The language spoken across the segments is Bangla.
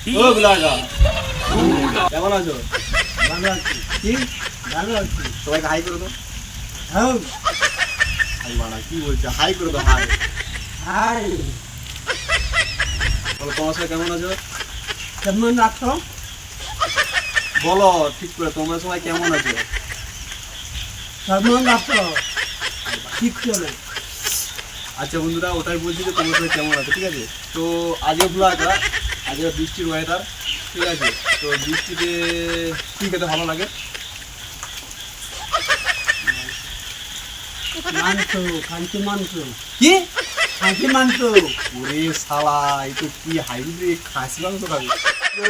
ও ব্লাগা কেমন আছো? ভালো আছি। কি? ভালো আছি। সবাইকে হাই করে দাও। হ্যাঁ। হাই মানা কি বলছো? হাই করে দাও হাই। হাই। বলো তোমার সবাই কেমন আছো? কেমন আছো? বলো ঠিক করে তোমরা সবাই কেমন আছো? কেমন আছো? ঠিক চলে। আচ্ছা বন্ধুরা ওটাই বলছি যে তোমরা সবাই কেমন আছো, ঠিক আছে? তো আজকে ব্লগটা আজকে বৃষ্টির ওয়েদার, ঠিক আছে? তো বৃষ্টিতে কি খেতে ভালো লাগে? মাংস, খাসি মাংস। কি? খাসি মাংস। ওরে শালা এই তো কি হাইব্রিড খাসি মাংস খাবে।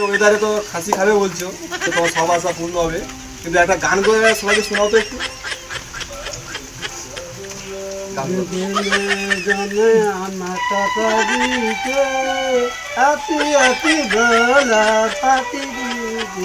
ওয়েদারে তো খাসি খাবে বলছো, তো তোমার সব আশা পূর্ণ হবে। কিন্তু একটা গান করে সবাইকে শোনাও তো একটু। গান করো। জনে আমার টাকা দিতে আতি আতি গলা পাতি দিতে